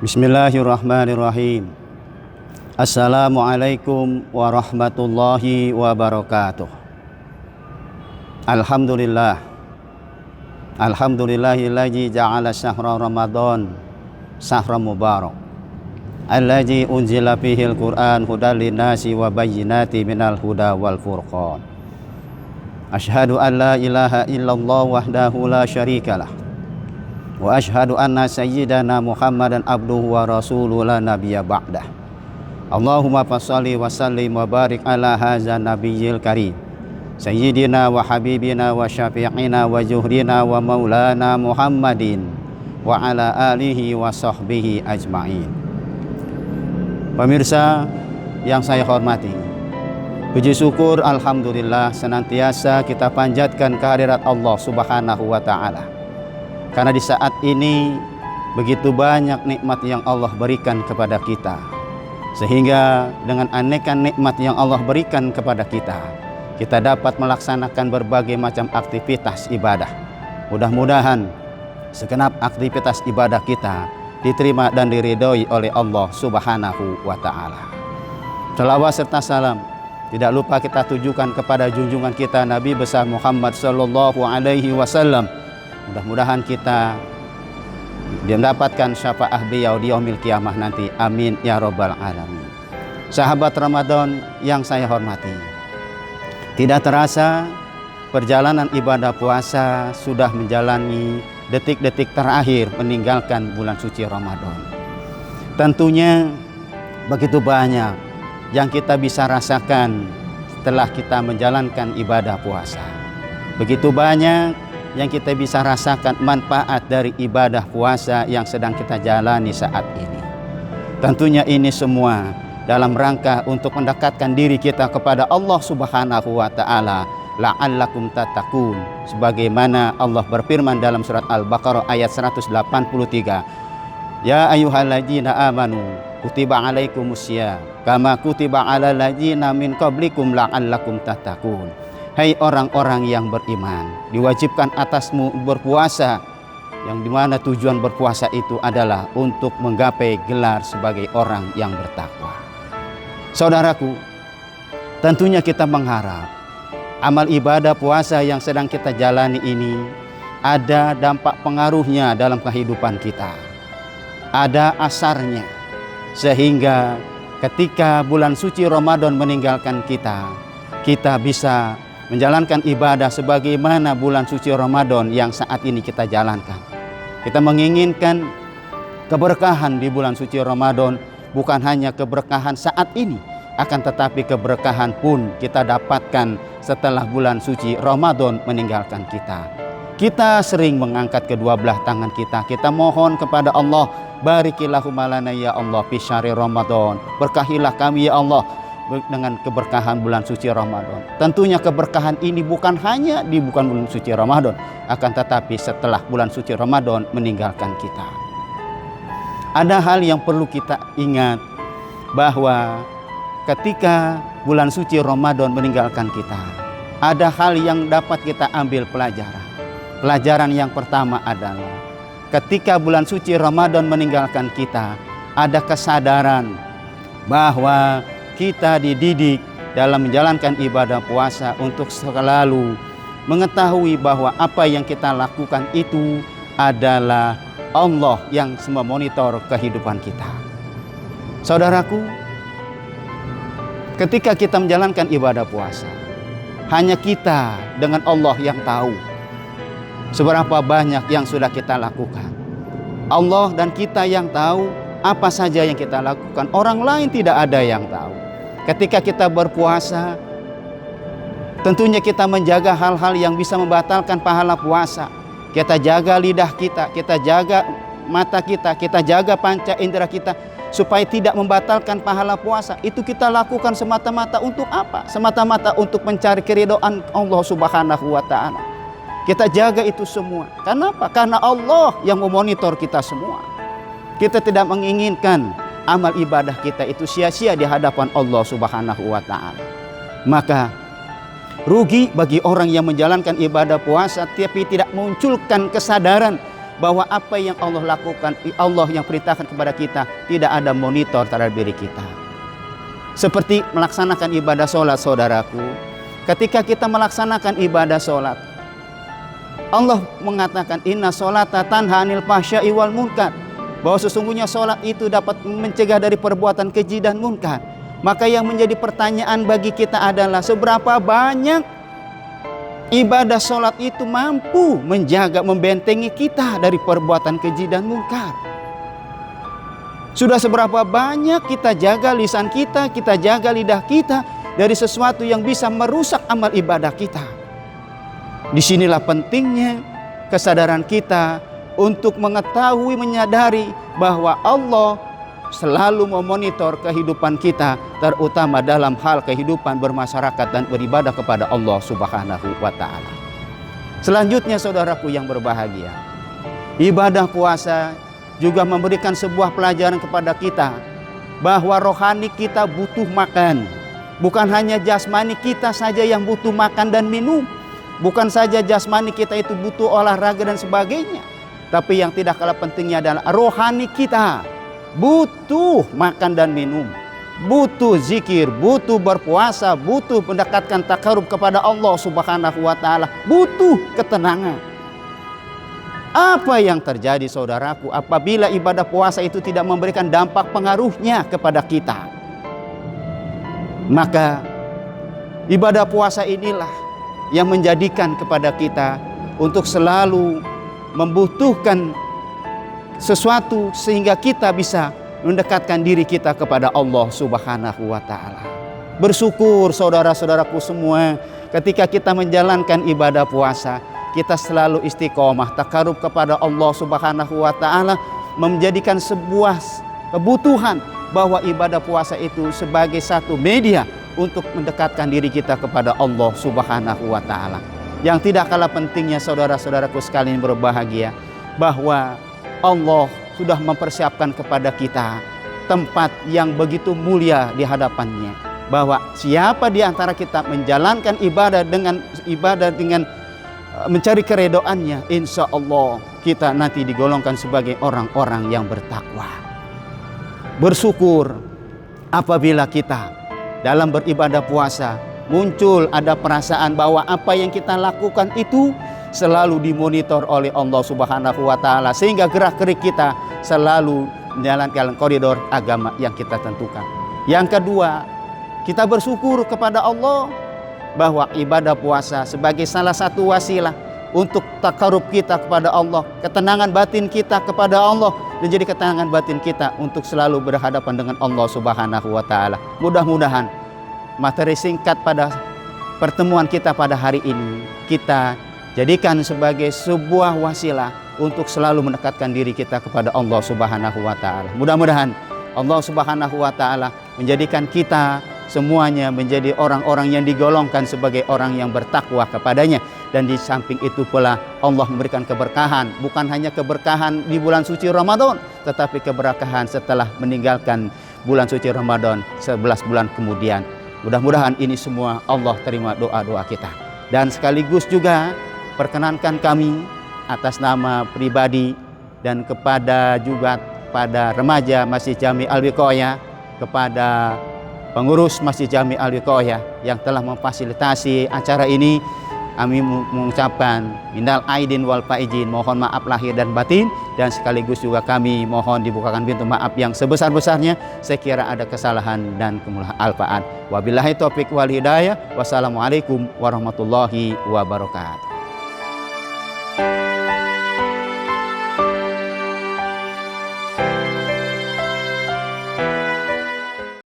Bismillahirrahmanirrahim. Assalamualaikum warahmatullahi wabarakatuh. Alhamdulillah. Alhamdulillahilladzi ja'ala syahra Ramadan syahran mubarak. Alladzi unzila fihil Qur'an hudal linnasi wa bayyinati minal huda wal furqan. Asyhadu an la ilaha illallah wahdahu la syarikalah. Wa ashhadu anna sayyidana Muhammadan abduhu wa rasuluhu la nabiyya ba'dah. Allahumma fassalli wa sallim wa barik ala hadzal nabiyyil karim sayyidina wa habibina wa syafi'ina wa juhrina wa maulana Muhammadin wa ala alihi wa sahbihi ajma'in. Pemirsa yang saya hormati, puji syukur alhamdulillah senantiasa kita panjatkan kehadirat Allah Subhanahu wa taala. Karena di saat ini begitu banyak nikmat yang Allah berikan kepada kita. Sehingga dengan aneka nikmat yang Allah berikan kepada kita, kita dapat melaksanakan berbagai macam aktivitas ibadah. Mudah-mudahan segenap aktivitas ibadah kita diterima dan diridhoi oleh Allah Subhanahu wa taala. Shalawat serta salam tidak lupa kita tujukan kepada junjungan kita Nabi besar Muhammad sallallahu alaihi wasallam. Mudah-mudahan kita mendapatkan syafaat beliau di yaumil kiamah nanti. Amin ya rabbal alamin. Sahabat Ramadan yang saya hormati, tidak terasa perjalanan ibadah puasa sudah menjalani detik-detik terakhir meninggalkan bulan suci Ramadan. Tentunya begitu banyak yang kita bisa rasakan setelah kita menjalankan ibadah puasa. Begitu banyak yang kita bisa rasakan manfaat dari ibadah puasa yang sedang kita jalani saat ini. Tentunya ini semua dalam rangka untuk mendekatkan diri kita kepada Allah Subhanahu wa taala, la'allakum tattaqun, sebagaimana Allah berfirman dalam surat Al-Baqarah ayat 183, ya ayyuhalladzina amanu kutiba alaikumusiyam kama kutiba alal ladzina min qablikum la'allakum tattaqun. Hai orang-orang yang beriman, diwajibkan atasmu berpuasa, yang dimana tujuan berpuasa itu adalah untuk menggapai gelar sebagai orang yang bertakwa. Saudaraku, tentunya kita mengharap amal ibadah puasa yang sedang kita jalani ini ada dampak pengaruhnya dalam kehidupan kita, ada asarnya, sehingga ketika bulan suci Ramadan meninggalkan kita, kita bisa menjalankan ibadah sebagaimana bulan suci Ramadan yang saat ini kita jalankan. Kita menginginkan keberkahan di bulan suci Ramadan, bukan hanya keberkahan saat ini, akan tetapi keberkahan pun kita dapatkan setelah bulan suci Ramadan meninggalkan kita. Kita sering mengangkat kedua belah tangan kita, kita mohon kepada Allah, barikillahumma lana ya Allah fi syahri Ramadan, berkahilah kami ya Allah dengan keberkahan bulan suci Ramadan. Tentunya keberkahan ini bukan hanya di bulan suci Ramadan, akan tetapi setelah bulan suci Ramadan meninggalkan kita. Ada hal yang perlu kita ingat, bahwa ketika bulan suci Ramadan meninggalkan kita, ada hal yang dapat kita ambil pelajaran. Pelajaran yang pertama adalah ketika bulan suci Ramadan meninggalkan kita, ada kesadaran bahwa kita dididik dalam menjalankan ibadah puasa untuk selalu mengetahui bahwa apa yang kita lakukan itu adalah Allah yang memonitor kehidupan kita. Saudaraku, ketika kita menjalankan ibadah puasa, hanya kita dengan Allah yang tahu seberapa banyak yang sudah kita lakukan. Allah dan kita yang tahu apa saja yang kita lakukan, orang lain tidak ada yang tahu. Ketika kita berpuasa, tentunya kita menjaga hal-hal yang bisa membatalkan pahala puasa. Kita jaga lidah kita jaga mata kita jaga panca indera kita supaya tidak membatalkan pahala puasa. Itu kita lakukan semata-mata untuk apa? Semata-mata untuk mencari keridhaan Allah Subhanahu wa taala. Kita jaga itu semua. Kenapa? Karena Allah yang memonitor kita semua. Kita tidak menginginkan amal ibadah kita itu sia-sia di hadapan Allah Subhanahu wa taala. Maka rugi bagi orang yang menjalankan ibadah puasa tapi tidak munculkan kesadaran bahwa apa yang Allah lakukan, Allah yang perintahkan kepada kita, tidak ada monitor terhadap diri kita. Seperti melaksanakan ibadah sholat, saudaraku. Ketika kita melaksanakan ibadah sholat, Allah mengatakan inna sholata tanha anil fahsya'i wal munkar, bahwa sesungguhnya sholat itu dapat mencegah dari perbuatan keji dan munkar. Maka yang menjadi pertanyaan bagi kita adalah seberapa banyak ibadah sholat itu mampu menjaga, membentengi kita dari perbuatan keji dan munkar. Sudah seberapa banyak kita jaga lisan kita, kita jaga lidah kita dari sesuatu yang bisa merusak amal ibadah kita. Disinilah pentingnya kesadaran kita untuk mengetahui, menyadari bahwa Allah selalu memonitor kehidupan kita, terutama dalam hal kehidupan bermasyarakat dan beribadah kepada Allah Subhanahu wa Ta'ala. Selanjutnya, saudaraku yang berbahagia, ibadah puasa juga memberikan sebuah pelajaran kepada kita bahwa rohani kita butuh makan. Bukan hanya jasmani kita saja yang butuh makan dan minum, bukan saja jasmani kita itu butuh olahraga dan sebagainya, tapi yang tidak kalah pentingnya adalah rohani kita butuh makan dan minum, butuh zikir, butuh berpuasa, butuh mendekatkan takarub kepada Allah Subhanahu wa Ta'ala, butuh ketenangan. Apa yang terjadi, saudaraku, apabila ibadah puasa itu tidak memberikan dampak pengaruhnya kepada kita? Maka ibadah puasa inilah yang menjadikan kepada kita untuk selalu membutuhkan sesuatu sehingga kita bisa mendekatkan diri kita kepada Allah Subhanahu wa Ta'ala. Bersyukur saudara-saudaraku semua, ketika kita menjalankan ibadah puasa, kita selalu istiqomah takarub kepada Allah Subhanahu wa Ta'ala, menjadikan sebuah kebutuhan bahwa ibadah puasa itu sebagai satu media untuk mendekatkan diri kita kepada Allah Subhanahu wa Ta'ala. Yang tidak kalah pentingnya, saudara-saudaraku sekalian berbahagia, bahwa Allah sudah mempersiapkan kepada kita tempat yang begitu mulia di hadapannya, bahwa siapa di antara kita menjalankan ibadah dengan mencari keredoannya, insya Allah kita nanti digolongkan sebagai orang-orang yang bertakwa. Bersyukur apabila kita dalam beribadah puasa muncul ada perasaan bahwa apa yang kita lakukan itu selalu dimonitor oleh Allah Subhanahu wa Ta'ala, sehingga gerak-gerik kita selalu menjalankan koridor agama yang kita tentukan. Yang kedua, kita bersyukur kepada Allah bahwa ibadah puasa sebagai salah satu wasilah untuk takarub kita kepada Allah, ketenangan batin kita kepada Allah, dan jadi ketenangan batin kita untuk selalu berhadapan dengan Allah Subhanahu wa Ta'ala. Mudah-mudahan materi singkat pada pertemuan kita pada hari ini kita jadikan sebagai sebuah wasilah untuk selalu mendekatkan diri kita kepada Allah Subhanahu wa Ta'ala. Mudah-mudahan Allah Subhanahu wa Ta'ala menjadikan kita semuanya menjadi orang-orang yang digolongkan sebagai orang yang bertakwa kepadanya. Dan di samping itu pula Allah memberikan keberkahan, bukan hanya keberkahan di bulan suci Ramadan, tetapi keberkahan setelah meninggalkan bulan suci Ramadan 11 bulan kemudian. Mudah-mudahan ini semua Allah terima doa-doa kita. Dan sekaligus juga perkenankan kami atas nama pribadi dan kepada juga pada remaja Masjid Jami Al-Wiqayah, kepada pengurus Masjid Jami Al-Wiqayah yang telah memfasilitasi acara ini, kami mengucapkan minal aidin wal faizin, mohon maaf lahir dan batin, dan sekaligus juga kami mohon dibukakan pintu maaf yang sebesar-besarnya sekira ada kesalahan dan kemulahan alfaan. Wabillahi taufiq wal hidayah. Wassalamualaikum warahmatullahi wabarakatuh.